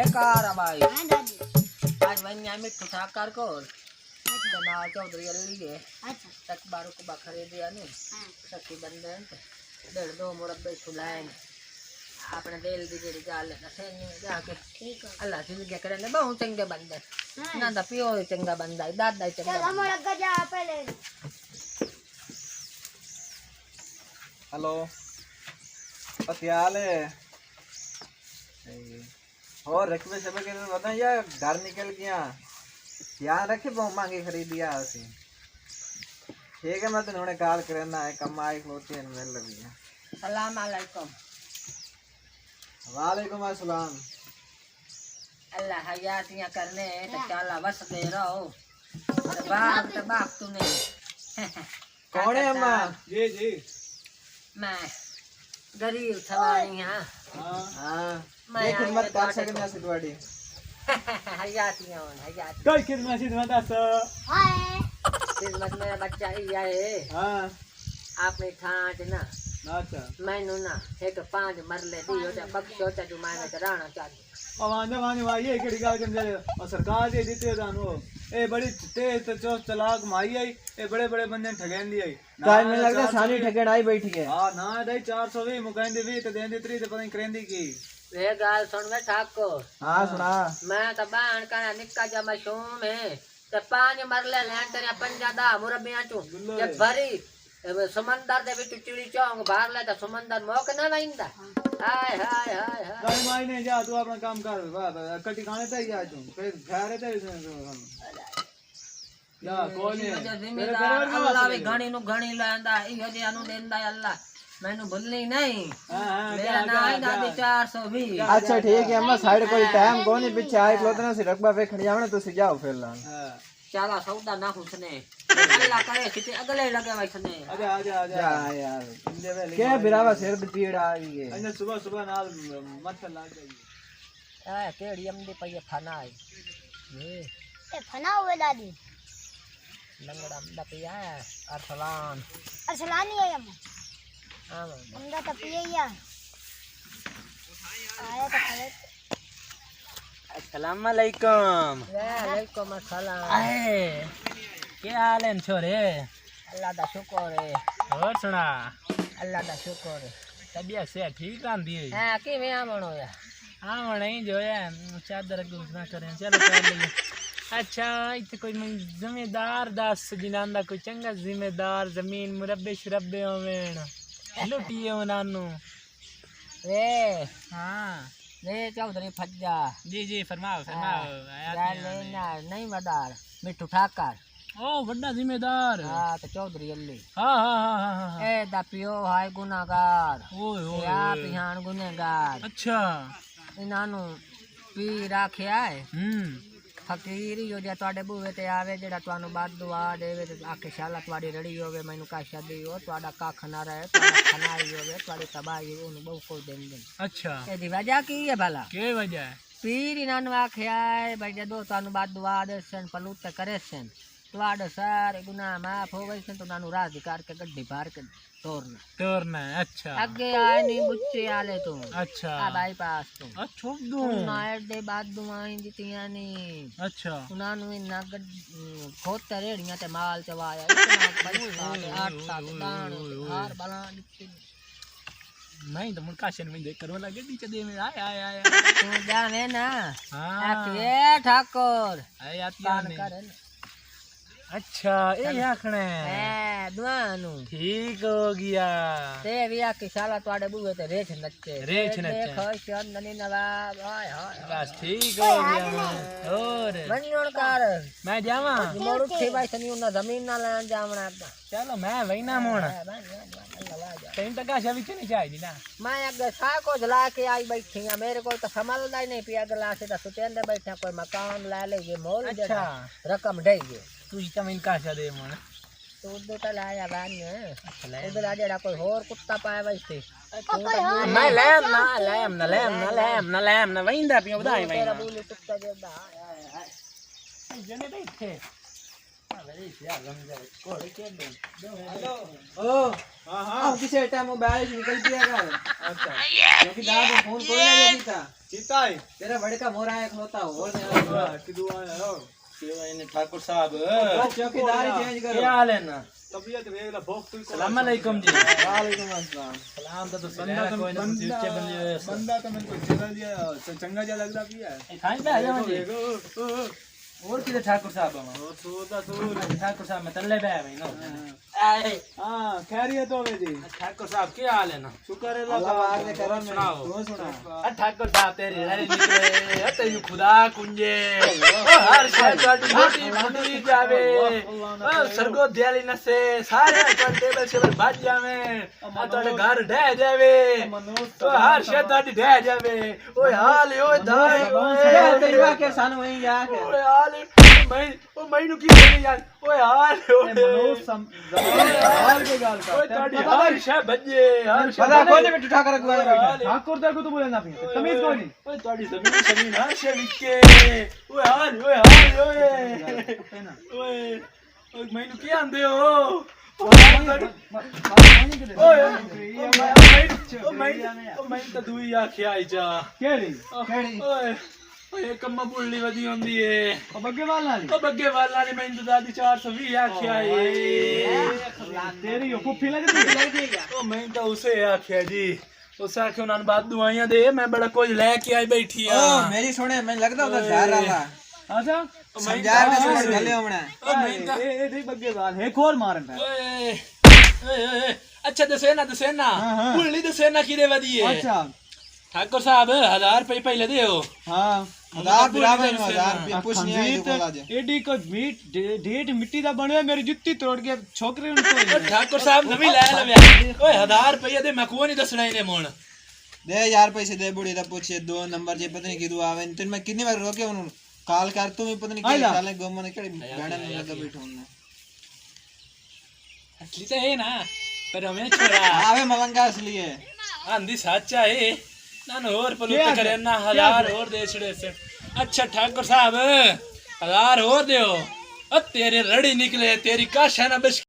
बेकार है भाई। हां दादी आज वन्या मिट्टू साकार को ना चौधरी अल्ली के अच्छा तक बारू को बखरे दिया ने हां सखी बंदे डेढ़ दो मुरब्बे छुलाए अपने दिल दी जेड़ी गल है सेनी जाके ठीक है अल्लाह से क्या करे ने बहुत चंगे बंदे हां ना दा पियो चंगा बंदा है दादा चंगा चल हम लग जा पहले हेलो पतियाल है और रखवे सब के बता या घर निकल गया ध्यान रखे बहु मांगे खरीदिया उसे ठीक है मैं तो उन्होंने कॉल करना है कमाई होती है मिल रही है सलाम अलैकुम वालेकुम अस्सलाम अल्लाह हयातियां करने तो चाला बस दे रहो बाप तो बाप तूने कौन है अम्मा जी जी मैं गरीब सवारी हां हां मैं ये खिदमत कर सकने से तुम्हारी हयातियां हयात कोई खिदमत खिदमत दस हाय खिदमत मेरा बच्चा ही आए हां आपने ठाट ना अच्छा मैनू ना एक 5 मरले दियो ते बख्शो ते जो मैंने कराना चाहिए आवाज़ वानी भाई ये केड़ी गल कर और सरकार दे देते दानो ए बड़ी तेज तो चलाक माई आई ए बड़े बड़े बंदे ठगेंदी आई काल में लगदा सानी ठगेड़ आई बैठी है हां ना दे 420 मुकांदी भी ते देंदी 3 ते पता नहीं करेंदी की वे गाल सुन वे ठाकुर हां सुना मैं तो बाण का निक्का जा मशूम है ते 5 मरले लैन तेरे 50 दा मुरब्बियां चू जे भरी समंदर दे विच चिड़ी चौंग बाहर ले तो समंदर मोक ना वइंदा हाय हाय हाय हाय गाय माई ने जा तू अपना काम कर वाह कटी खाने ते जा तू फिर घर ते या कोई नहीं जिम्मेदार अल्लाह भी घणी नु घणी लांदा इहो जे अनु देंदा अल्लाह मैनू भूलनी नहीं मेरा ना है दादी 420 अच्छा ठीक है अम्मा साइड कोई टाइम कोनी पीछे आए क्लोतना से रकबा पे खड़ी जावने तुसी जाओ फिर ला चला सौदा ना खुसने अल्लाह करे किते अगले लगे वैसने आजा आजा आजा यार के बिरावा सिर दी पीड़ आ गई है इन्हें सुबह सुबह नाल मत लाग गई ए केड़ी अमदी पई फना आई ए फना हुए दादी लंगड़ा अमदा पिया अरसलान अरसलान ही है हां हमदा तो पिए ही आया तो खड़े अस्सलाम वालेकुम वालेकुम अस्सलाम आए क्या हाल है छोरे अल्लाह दा शुक्र है और सुना अल्लाह दा शुक्र है तबीयत से ठीक आंदी है हां किवें आमणो या हाँ नहीं जो है चादर गुजरा करें चलो कर लिए अच्छा इतने कोई जिम्मेदार दस जिन्हां कोई चंगा जिम्मेदार जमीन मुरब्बे शरब्बे होवेन लुटिए उनानू वे हाँ वे चौधरी फज्जा जी जी फरमाओ फरमाओ ना नहीं मदार मिट्टू ठाकर ओ बड़ा जिम्मेदार हां तो चौधरी अल्ली हाँ हाँ हाँ हाँ ए दा पियो हाय गुनाहगार ओए ओए आप यहाँ गुनहगार अच्छा इनानू पी राखिया है फकीर ही हो जा तुहाडे बूहे ते आवे जेड़ा तुहानू बाद दुआ देवे ते आखे शाला तुहाडी रड़ी होवे मैनू काशा दी हो तुहाडा कख ना रहे तुहाडा खनाई होवे तुहाडी तबाही ओनू बहु को देंदे अच्छा एदी वजह की है भला के वजह है पीर इनानू आखिया है भाई जदों तुहानू बाद दुआ देसन पलूत करे सन तुहाडे सारे गुनाह माफ हो गए सन तो नानू राज करके गड्डी पार के तोरना अच्छा अगे आए नहीं बुच्चे आले तू अच्छा आ बाईपास तू अच्छा दूं नायर दे बाद दुआएं दितियां नी अच्छा उनानू इन्ना खोत रेड़ियां ते माल चवाया इतना बच्चा ते आटा ते दाण हार बला दित्ती नहीं तो मुर्का शन में देख करो लगे नीचे दे में आए आए आए तू जावे ना हाँ आखे ठाकुर आए आती कान है करे ना अच्छा ये आखने ए दुआनू ठीक हो गया ते भी आके शाला तुहाडे बूहे ते रेछ नच्चे देखो चंदनी नवाब हाय हाय बस ठीक हो गया और मनोण कर मैं जावा मोड़ उठी भाई सनी उना जमीन ना लेन जावना चलो मैं वही ना मोड़ तीन टका शवी नहीं चाहिए ना मैं अगे साको जला के आई बैठी है मेरे को तो समझदा ही नहीं पिया गला से तो सुतेंदे बैठे कोई मकान ले ले मोल अच्छा रकम देगे तू इतना मिल का दे मोड़ तो उधर तो लाया बान उधर आ जेड़ा कोई और कुत्ता पाए वैसे मैं लैम ना वहींदा पियो बधाई वही तेरा बोली कुत्ता जेदा जने बैठे ओ हां हां किसी टाइम मोबाइल से निकल पिया कर। अच्छा क्योंकि दादा फोन कोई ना जो था चीता है तेरा बड़े का मोरा एक होता हो और कि दुआ है हो ठाकुर साहब चौकीदारी चेंज करो। क्या हाल है ना? तबीयत वेला भोग तू सलाम अलैकुम जी। वालेकुम अस्सलाम। सलाम तो सुनेगा कोई ना कुछ ऊंचे बंदे बंदा तो मेरे को चला दिया चंगा जा लग रहा पिया खाई पे आ जाओ जी। और किधर ठाकुर साहब हम और सोदा सो ठाकुर साहब मैं तल्ले पे आया भाई ना। हां खैरियत हो जी ठाकुर साहब क्या हाल है ना? शुक्र है अल्लाह पाक ने करम में सुनाओ। तो सुना। ठाकुर साहब तेरी लड़ी निकले ते यू खुदा कुंजे हर शय काटी मोटी फुटी जावे सरगो दियाली नसे सारे पर टेबल सेबल भाज जावे तोड़े घर ढह जावे हर शय ताड़ी ढह जावे ओए हाल ओए दाई ये तेरी बात के सन वहीं जा के ओए हाल मैं मैनू की बोली यार ओए हाल ओए हाल के गाल ओए ताड़ी हर शय भजे हर शय पता कोई नहीं बिठा कर रखवा बैठा ठाकुर देखो तो बोले ना फिर तमीज कोई नहीं ओए ताड़ी जमीन हर शय विके ओए हाल ओए मैनू की आंदे हो मैं तो दुई आखिया आई जा केड़ी ओए कम्मा बुल्ली वदी होंदी है अब अगे वाला ओ बग्गे वाला ने मैं तो दादी 420 आखिया है तेरी फुफी लगती है ओ मैं तो उसे आखिया जी उसे आखे उन्होंने बात दुआइयां दे मैं बड़ा कुछ लेके आई बैठी ओ मेरी सुने मैं लगदा उधर जा रहा था अच्छा समझा के छोड़ गले हमने ओ मैं तो ए देख बग्गे वाल है खोर मारन है ओए अच्छा दसेना बुल्ली दसेना की दे वदी है अच्छा ठाकुर साहब 1000 रुपए पहले दे हो हां हजार बिरावे 1000 रुपया पूछ नहीं आई तो बोला जे एडी को मीट ढेट मिट्टी दा बने मेरी जुत्ती तोड़ के छोकरे उनको ठाकुर साहब नवी ले लवे ओए 1000 रुपए दे मैं को नहीं दसना इने मोण दे यार पैसे दे बुढ़ी दा पूछे 2 नंबर जे पता नहीं किदू आवे तेन मैं कितनी बार रोके उन कॉल कर तू मैं पता नहीं क्या काले गम ने केड़ी गाड़ा में लगा बैठो ने असली तो है ना पर हमें छोरा आवे मलंगा असली है आंधी साचा है नान और पलूत करे ना 1000 और दे छड़े से अच्छा ठाकुर साहब 1000 और दो अब तेरे रड़ी निकले तेरी काशा ना बस